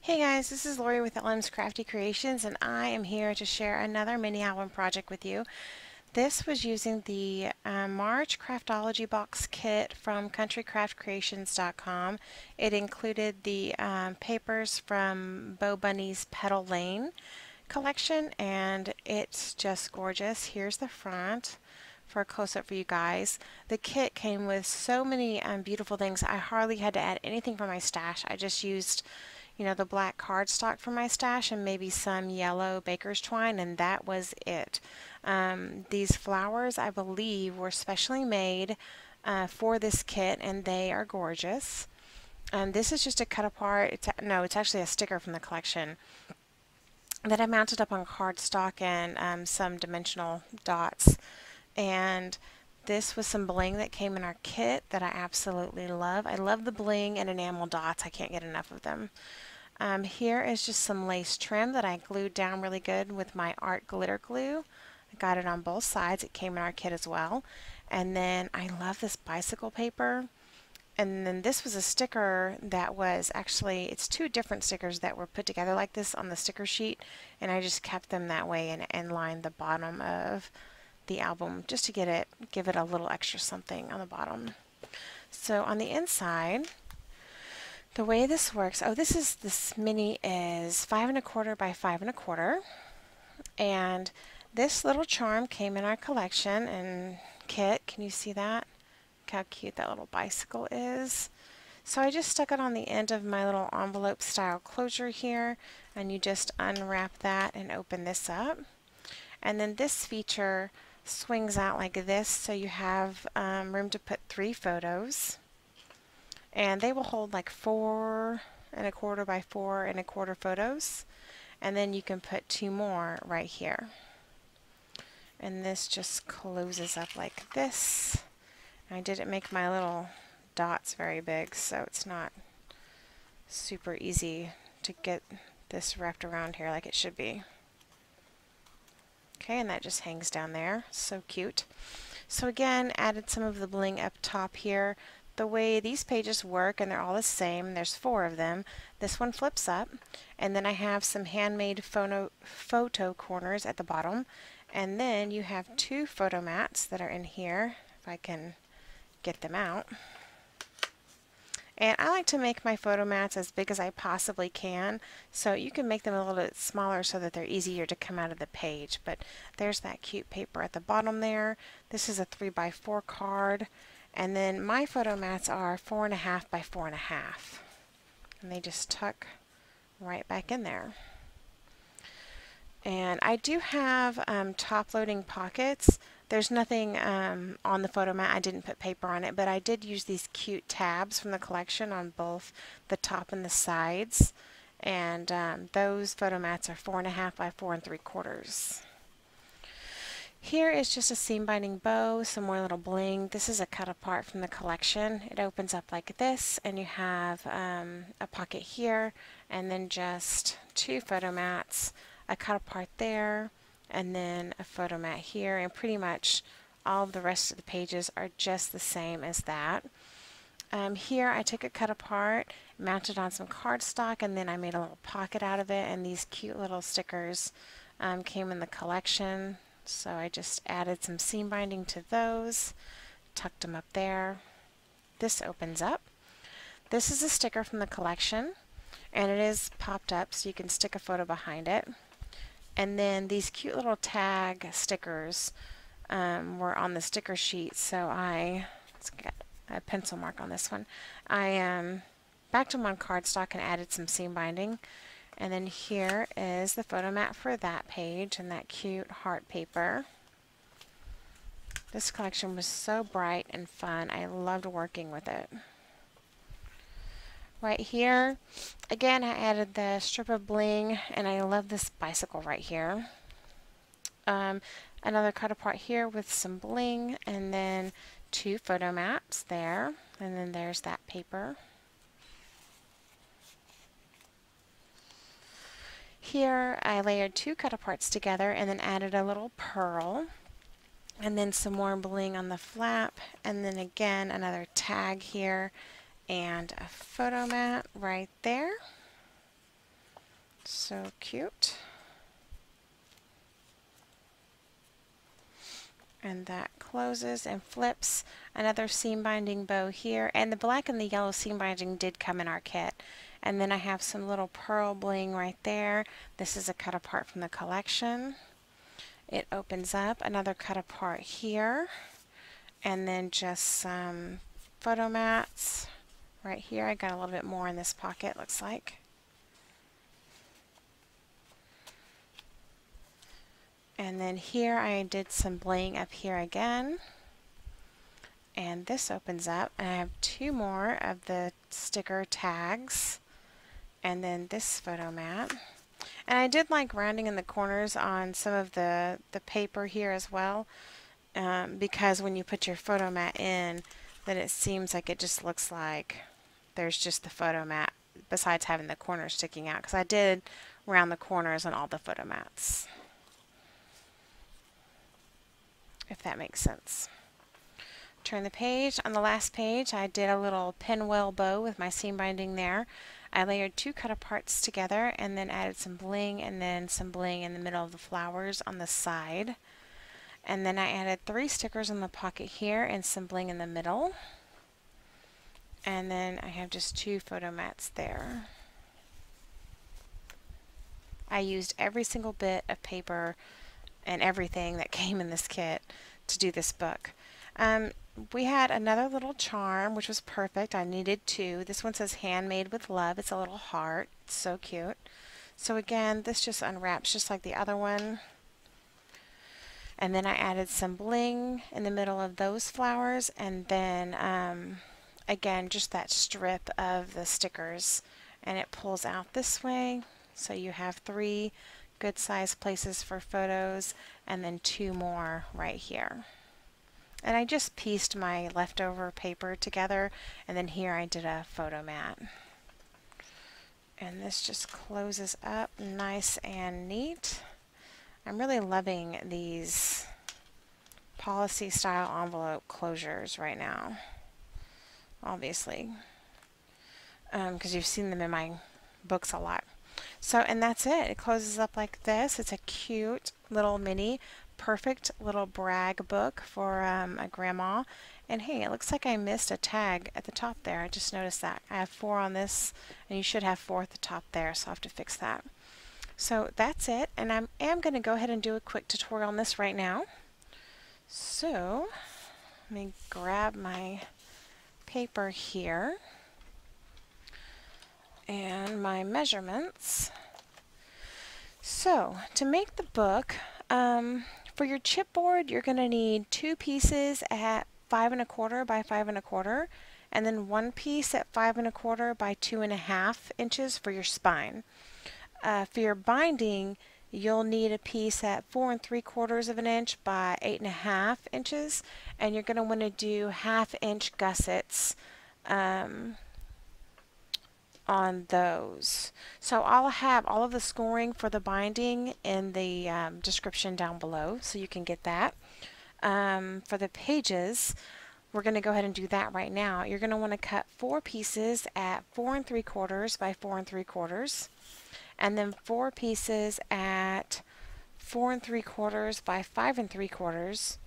Hey guys, this is Lori with LM's Crafty Creations, and I am here to share another mini album project with you. This was using the March Craftology box kit from countrycraftcreations.com. It included the papers from Bo Bunny's Petal Lane collection, and it's just gorgeous. Here's the front for a close-up for you guys. The kit came with so many beautiful things. I hardly had to add anything from my stash. I just used the black cardstock for my stash and maybe some yellow baker's twine, and that was it. These flowers, I believe, were specially made for this kit, and they are gorgeous. This is just a cut apart. It's actually a sticker from the collection that I mounted up on cardstock and some dimensional dots. And this was some bling that came in our kit that I absolutely love. I love the bling and enamel dots. I can't get enough of them. Here is just some lace trim that I glued down really good with my art glitter glue. I got it on both sides. It came in our kit as well. And then I love this bicycle paper. And then this was a sticker that was actually, it's two different stickers that were put together like this on the sticker sheet, and I just kept them that way and lined the bottom of the album just to give it a little extra something on the bottom. So on the inside, the way this works, this mini is 5 1/4 by 5 1/4, and this little charm came in our collection and kit. Can you see that? Look how cute that little bicycle is. So I just stuck it on the end of my little envelope style closure here, and you just unwrap that and open this up. And then this feature swings out like this, so you have room to put 3 photos. And they will hold like 4 1/4 by 4 1/4 photos, and then you can put 2 more right here. And this just closes up like this. I didn't make my little dots very big, so it's not super easy to get this wrapped around here like it should be. Okay, and that just hangs down there. So cute. So again, added some of the bling up top here. The way these pages work, and they're all the same, there's 4 of them. This one flips up, and then I have some handmade photo corners at the bottom, and then you have 2 photo mats that are in here, if I can get them out. And I like to make my photo mats as big as I possibly can, so you can make them a little bit smaller so that they're easier to come out of the page. But there's that cute paper at the bottom there. This is a 3 by 4 card. And then my photo mats are 4 1/2 by 4 1/2, and they just tuck right back in there. And I do have top loading pockets. There's nothing on the photo mat. I didn't put paper on it, but I did use these cute tabs from the collection on both the top and the sides. And those photo mats are 4 1/2 by 4 3/4. Here is just a seam binding bow, some more little bling. This is a cut apart from the collection. It opens up like this, and you have a pocket here, and then just 2 photo mats, a cut apart there, and then a photo mat here, and pretty much all of the rest of the pages are just the same as that. Here I took a cut apart, mounted on some cardstock, and then I made a little pocket out of it, and these cute little stickers came in the collection. So I just added some seam binding to those, tucked them up there. This opens up. This is a sticker from the collection, and it is popped up so you can stick a photo behind it. And then these cute little tag stickers were on the sticker sheet, so let's get a pencil mark on this one. I backed them on cardstock and added some seam binding. And then here is the photo mat for that page and that cute heart paper. This collection was so bright and fun. I loved working with it. Right here, again, I added the strip of bling, and I love this bicycle right here. Another cut apart here with some bling, and then 2 photo mats there, and then there's that paper. Here I layered 2 cut aparts together and then added a little pearl, and then some more bling on the flap, and then again another tag here and a photo mat right there. So cute. And that closes and flips. Another seam binding bow here. And the black and the yellow seam binding did come in our kit. And then I have some little pearl bling right there. This is a cut apart from the collection. It opens up. Another cut apart here. And then just some photo mats right here. I got a little bit more in this pocket, looks like. And then here I did some bling up here again. And this opens up, and I have two more of the sticker tags. And then this photo mat. And I did like rounding in the corners on some of the paper here as well. Because when you put your photo mat in, then it seems like it just looks like there's just the photo mat besides having the corners sticking out. Because I did round the corners on all the photo mats. If that makes sense. Turn the page. On the last page I did a little pinwheel bow with my seam binding there. I layered two cut aparts together and then added some bling and then some bling in the middle of the flowers on the side. And then I added 3 stickers in the pocket here and some bling in the middle. And then I have just 2 photo mats there. I used every single bit of paper and everything that came in this kit to do this book. We had another little charm, which was perfect. I needed 2. This one says handmade with love. It's a little heart. It's so cute. So again, this just unwraps just like the other one. And then I added some bling in the middle of those flowers, and then again just that strip of the stickers, and it pulls out this way, so you have 3 good sized places for photos and then 2 more right here. And I just pieced my leftover paper together, and then here I did a photo mat. And this just closes up nice and neat. I'm really loving these policy style envelope closures right now, obviously, because you've seen them in my books a lot. So, and that's it. It closes up like this. It's a cute little mini, perfect little brag book for a grandma. And hey, it looks like I missed a tag at the top there. I just noticed that. I have 4 on this, and you should have 4 at the top there, so I'll have to fix that. So that's it, and I am going to go ahead and do a quick tutorial on this right now. So let me grab my paper here and my measurements. So to make the book, for your chipboard, you're going to need 2 pieces at 5 1/4 by 5 1/4, and then 1 piece at 5 1/4 by 2 1/2 inches for your spine. For your binding, you'll need a piece at 4 3/4 of an inch by 8 1/2 inches, and you're going to want to do 1/2 inch gussets on those. So I'll have all of the scoring for the binding in the description down below, so you can get that. For the pages, we're going to go ahead and do that right now. You're going to want to cut 4 pieces at 4 3/4 by 4 3/4. And then 4 pieces at 4 3/4 by 5 3/4.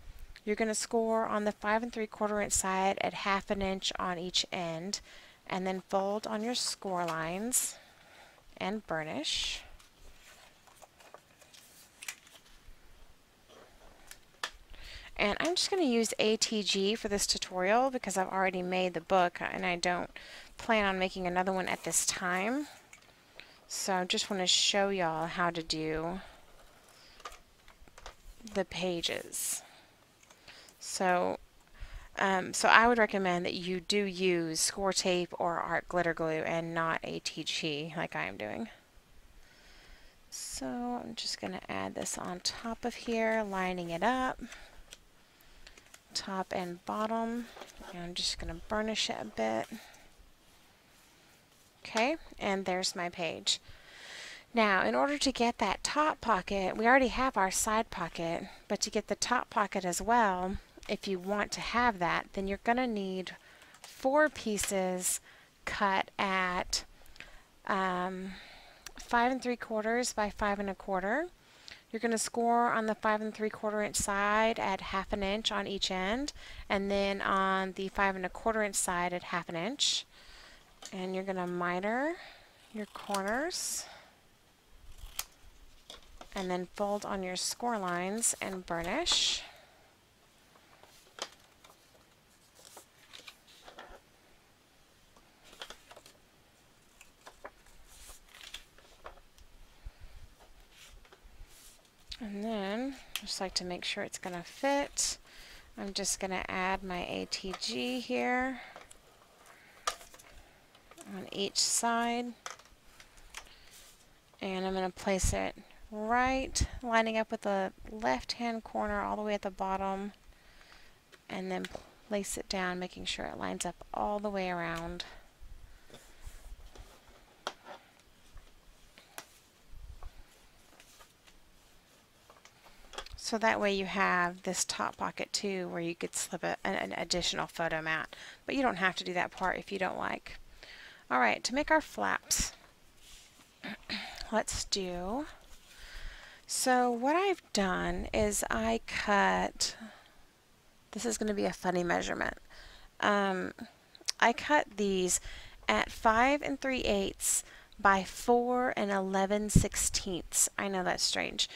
You're going to score on the 5 3/4 inch side at 1/2 inch on each end, and then fold on your score lines and burnish. And I'm just going to use ATG for this tutorial because I've already made the book and I don't plan on making another one at this time. So I just want to show y'all how to do the pages. So I would recommend that you do use score tape or art glitter glue and not ATG like I am doing. So I'm just going to add this on top of here, lining it up, top and bottom. And I'm just going to burnish it a bit. Okay, and there's my page. Now, in order to get that top pocket, we already have our side pocket, but to get the top pocket as well, if you want to have that, then you're going to need 4 pieces cut at 5 3/4 by 5 1/4. You're going to score on the 5 3/4 inch side at 1/2 inch on each end, and then on the 5 1/4 inch side at 1/2 inch. And you're going to miter your corners, and then fold on your score lines and burnish. And then, just like to make sure it's going to fit, I'm just going to add my ATG here on each side. And I'm going to place it right, lining up with the left-hand corner all the way at the bottom, and then place it down, making sure it lines up all the way around. So that way you have this top pocket too, where you could slip an additional photo mat, but you don't have to do that part if you don't like. Alright, to make our flaps, let's do, so what I've done is I cut, this is going to be a funny measurement, I cut these at 5 3/8 by 4 11/16. I know that's strange.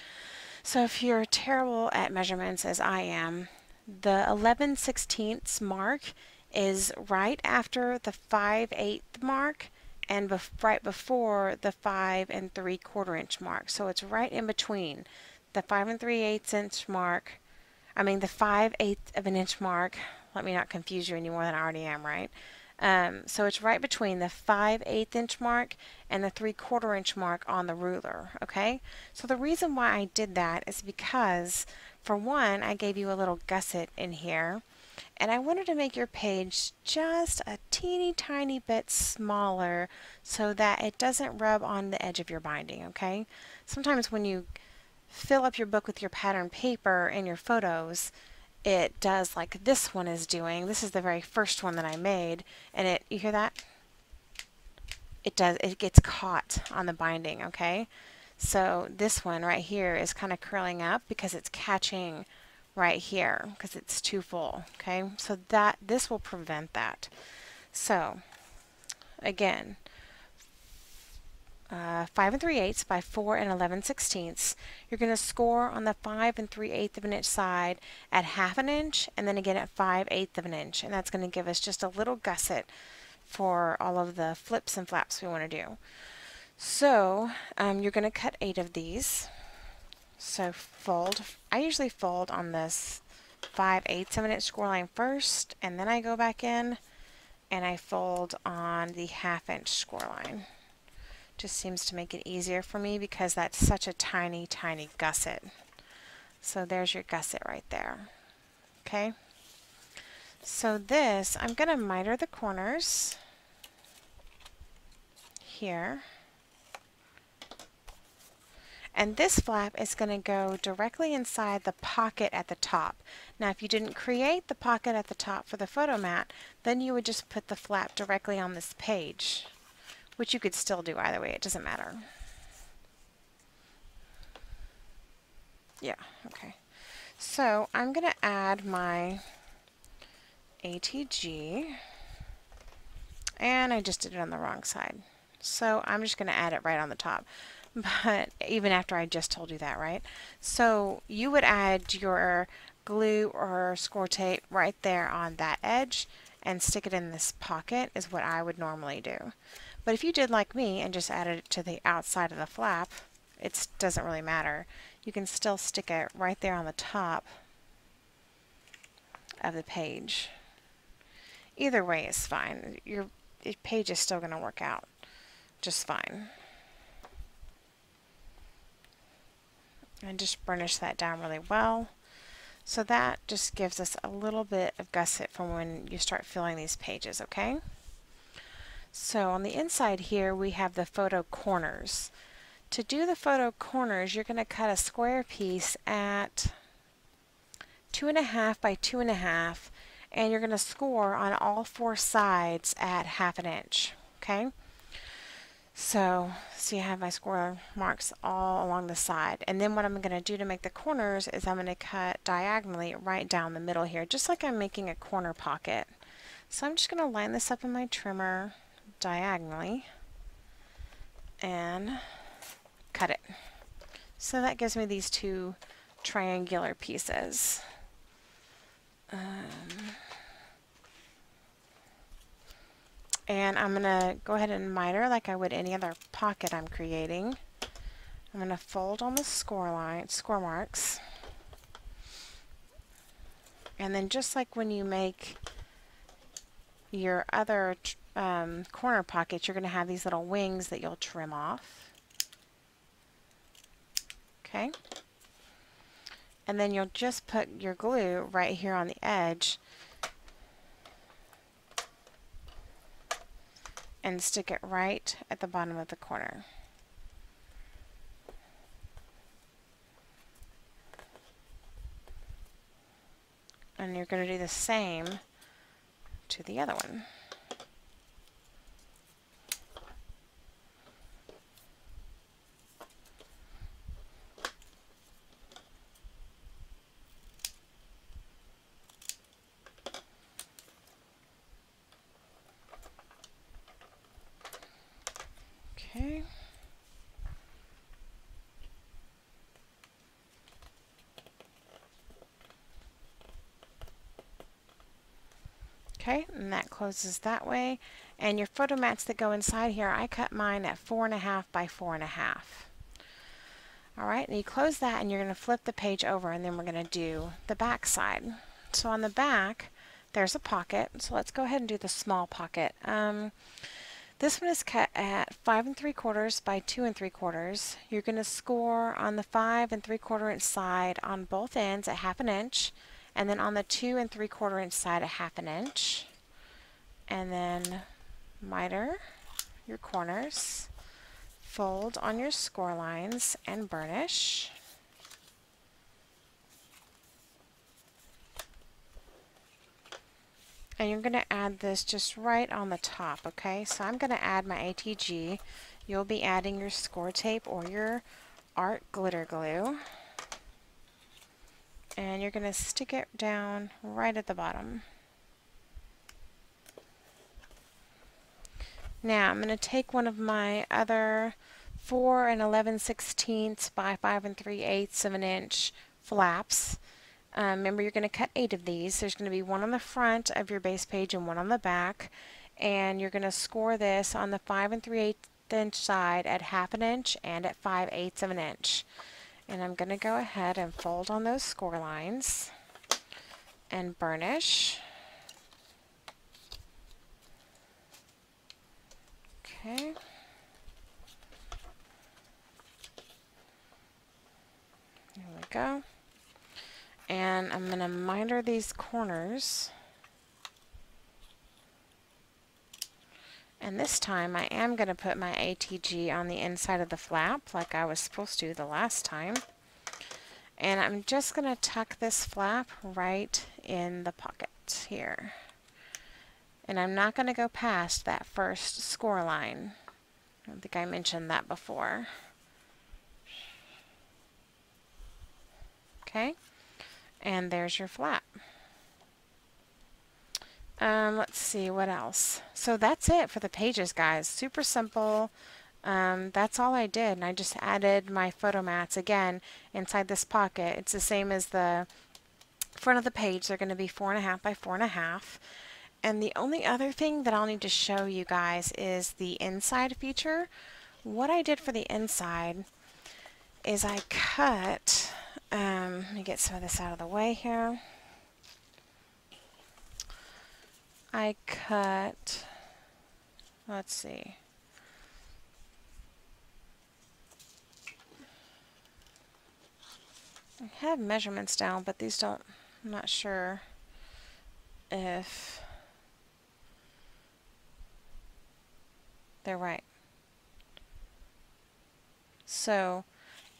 So if you're terrible at measurements as I am, the 11/16 mark is right after the 5/8 mark and right before the 5 3/4 inch mark. So it's right in between the 5 3/8 inch mark, the 5/8 of an inch mark. Let me not confuse you any more than I already am, right? So it's right between the 5/8 inch mark and the 3/4 inch mark on the ruler, okay? So the reason why I did that is because, for one, I gave you a little gusset in here, and I wanted to make your page just a teeny tiny bit smaller so that it doesn't rub on the edge of your binding, okay? Sometimes when you fill up your book with your pattern paper and your photos, it does like this one is doing. This is the very first one that I made, and you hear that? It gets caught on the binding, okay? So this one right here is kind of curling up because it's catching right here because it's too full, okay? So this will prevent that. So again, 5 3/8 by 4 11/16. You're going to score on the 5 3/8 of an inch side at 1/2 inch, and then again at 5/8 of an inch, and that's going to give us just a little gusset for all of the flips and flaps we want to do. So you're going to cut 8 of these. So fold. I usually fold on this 5/8 of an inch score line first, and then I go back in and I fold on the 1/2 inch score line. Just seems to make it easier for me because that's such a tiny, tiny gusset. So there's your gusset right there. Okay? So this, I'm going to miter the corners here. And this flap is going to go directly inside the pocket at the top. Now if you didn't create the pocket at the top for the photo mat, then you would just put the flap directly on this page, which you could still do either way, it doesn't matter. Yeah, okay. So I'm going to add my ATG, and I just did it on the wrong side. So I'm just going to add it right on the top. But even after I just told you that, right? So you would add your glue or score tape right there on that edge and stick it in this pocket is what I would normally do. But if you did like me and just added it to the outside of the flap, it doesn't really matter. You can still stick it right there on the top of the page. Either way is fine. Your page is still going to work out just fine. And just burnish that down really well. So that just gives us a little bit of gusset for when you start filling these pages, okay? So on the inside here we have the photo corners. To do the photo corners, you're going to cut a square piece at 2.5 by 2.5, and you're going to score on all 4 sides at 1/2 inch, okay? So, see, I have my square marks all along the side. And then what I'm going to do to make the corners is I'm going to cut diagonally right down the middle here, just like I'm making a corner pocket. So I'm just going to line this up in my trimmer diagonally and cut it. So that gives me these two triangular pieces. And I'm going to go ahead and miter like I would any other pocket I'm creating. I'm going to fold on the score marks. And then just like when you make your other corner pockets, you're going to have these little wings that you'll trim off. Okay. And then you'll just put your glue right here on the edge and stick it right at the bottom of the corner. And you're going to do the same to the other one. Okay. Okay, and that closes that way. And your photo mats that go inside here, I cut mine at 4.5 by 4.5. Alright, and you close that and you're going to flip the page over, and then we're going to do the back side. So on the back, there's a pocket. So let's go ahead and do the small pocket. This one is cut at 5 3/4 by 2 3/4. You're going to score on the 5 3/4 inch side on both ends at 1/2 inch, and then on the 2 3/4 inch side at 1/2 inch. And then miter your corners, fold on your score lines, and burnish. And you're going to add this just right on the top, okay? So I'm going to add my ATG. You'll be adding your score tape or your art glitter glue. And you're going to stick it down right at the bottom. Now I'm going to take one of my other 4 11/16 by 5 3/8 of an inch flaps. Remember, you're going to cut 8 of these. There's going to be one on the front of your base page and one on the back. And you're going to score this on the 5 3/8 inch side at 1/2 inch and at 5/8 of an inch. And I'm going to go ahead and fold on those score lines and burnish. Okay. There we go. And I'm going to miter these corners. And this time I am going to put my ATG on the inside of the flap like I was supposed to the last time. And I'm just going to tuck this flap right in the pocket here. And I'm not going to go past that first score line. I don't think I mentioned that before. Okay. And there's your flap. Let's see what else. So that's it for the pages, guys. Super simple. That's all I did, and I just added my photo mats again inside this pocket. It's the same as the front of the page. They're going to be 4.5 by 4.5. And the only other thing that I'll need to show you guys is the inside feature. What I did for the inside is I cut, let me get some of this out of the way here. I cut, let's see. I have measurements down, but these don't, I'm not sure if they're right. So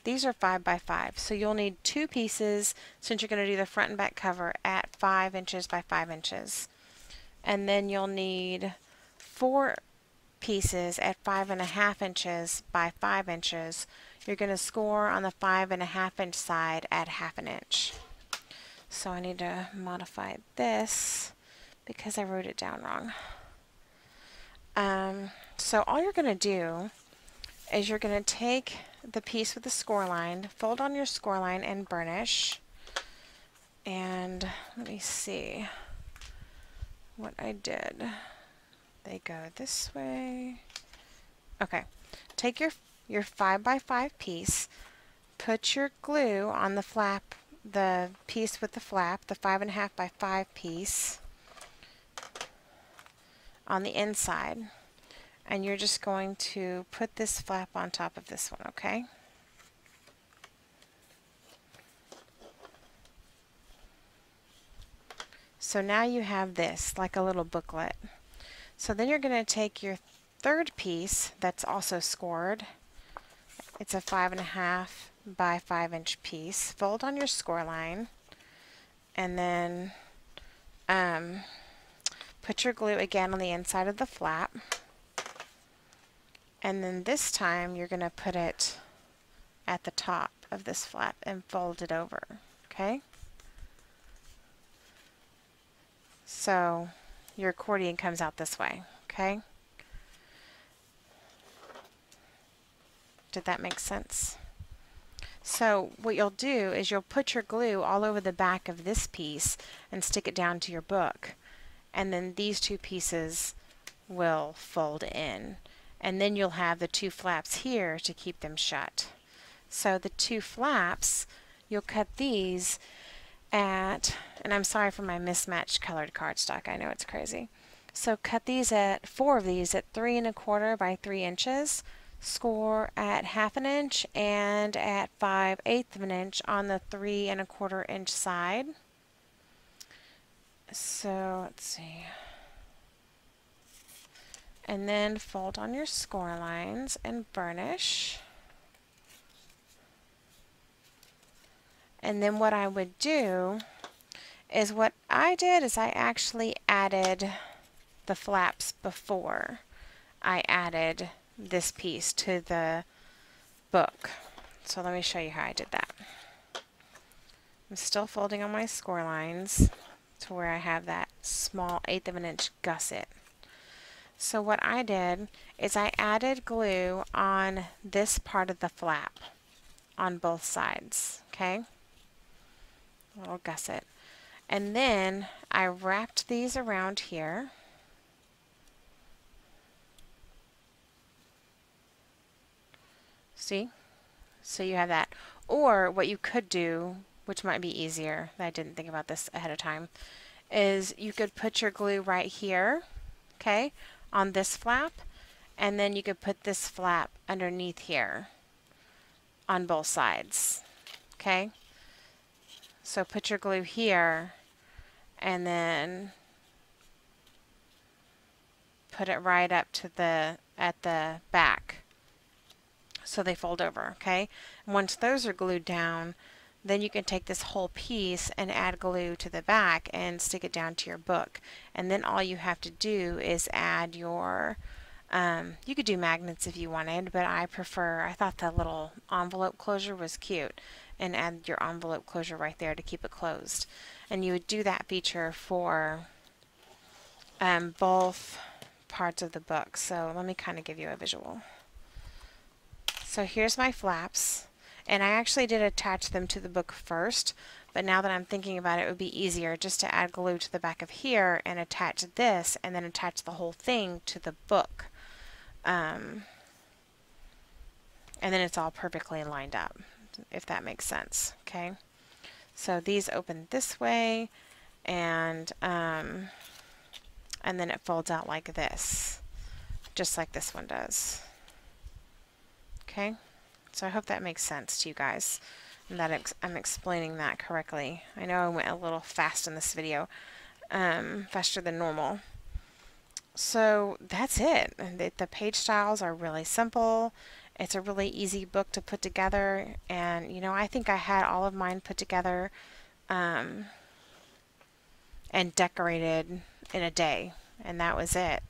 these are 5 by 5. So you'll need 2 pieces since you're going to do the front and back cover at 5 inches by 5 inches. And then you'll need 4 pieces at 5.5 inches by 5 inches, you're going to score on the 5.5 inch side at 1/2 inch. So I need to modify this because I wrote it down wrong. So all you're going to do is you're going to take the piece with the score line, fold on your score line and burnish. And let me see what I did. They go this way. Okay, take your 5 by 5 piece, put your glue on the flap, the piece with the flap, the 5.5 by 5 piece on the inside, and you're just going to put this flap on top of this one, okay? So now you have this like a little booklet. So then you're going to take your third piece that's also scored. It's a 5.5 by 5 inch piece. Fold on your score line and then put your glue again on the inside of the flap. And then this time you're going to put it at the top of this flap and fold it over, okay? So your accordion comes out this way, okay? Did that make sense? So what you'll do is you'll put your glue all over the back of this piece and stick it down to your book. And then these two pieces will fold in. And then you'll have the two flaps here to keep them shut. So the two flaps, you'll cut these at, and I'm sorry for my mismatched colored cardstock, I know it's crazy. So cut these at 4 of these at 3¼ by 3 inches, score at 1/2 inch and at 5/8 inch on the 3¼ inch side. So let's see. And then fold on your score lines and burnish. And then what I would do is what I did is I actually added the flaps before I added this piece to the book. So let me show you how I did that. I'm still folding on my score lines to where I have that small 1/8 inch gusset. So what I did is I added glue on this part of the flap on both sides, okay? A little gusset. And then I wrapped these around here. See? So you have that. Or what you could do, which might be easier, I didn't think about this ahead of time, is you could put your glue right here, okay, on this flap, and then you could put this flap underneath here on both sides, okay? So put your glue here and then put it right up to at the back so they fold over, okay? And once those are glued down, then you can take this whole piece and add glue to the back and stick it down to your book. And then all you have to do is add your, you could do magnets if you wanted, but I thought the little envelope closure was cute, and add your envelope closure right there to keep it closed. And you would do that feature for both parts of the book. So let me kind of give you a visual. So here's my flaps, and I actually did attach them to the book first, but now that I'm thinking about it, it would be easier just to add glue to the back of here and attach this, and then attach the whole thing to the book. And then it's all perfectly lined up, if that makes sense, okay? So these open this way, and then it folds out like this, just like this one does. Okay, so I hope that makes sense to you guys, and that I'm explaining that correctly. I know I went a little fast in this video, faster than normal. So that's it. The page styles are really simple. It's a really easy book to put together, and you know, I think I had all of mine put together and decorated in a day, and that was it.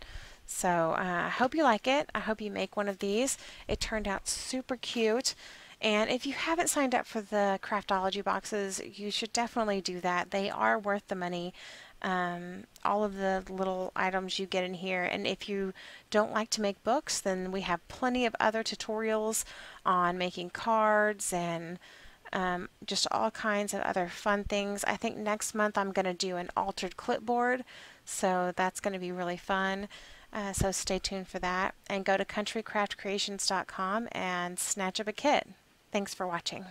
So I hope you like it. I hope you make one of these. It turned out super cute. And if you haven't signed up for the Craftology boxes, you should definitely do that. They are worth the money. All of the little items you get in here. And if you don't like to make books, then we have plenty of other tutorials on making cards and just all kinds of other fun things. I think next month I'm going to do an altered clipboard, so that's going to be really fun. So stay tuned for that, and go to countrycraftcreations.com and snatch up a kit. Thanks for watching.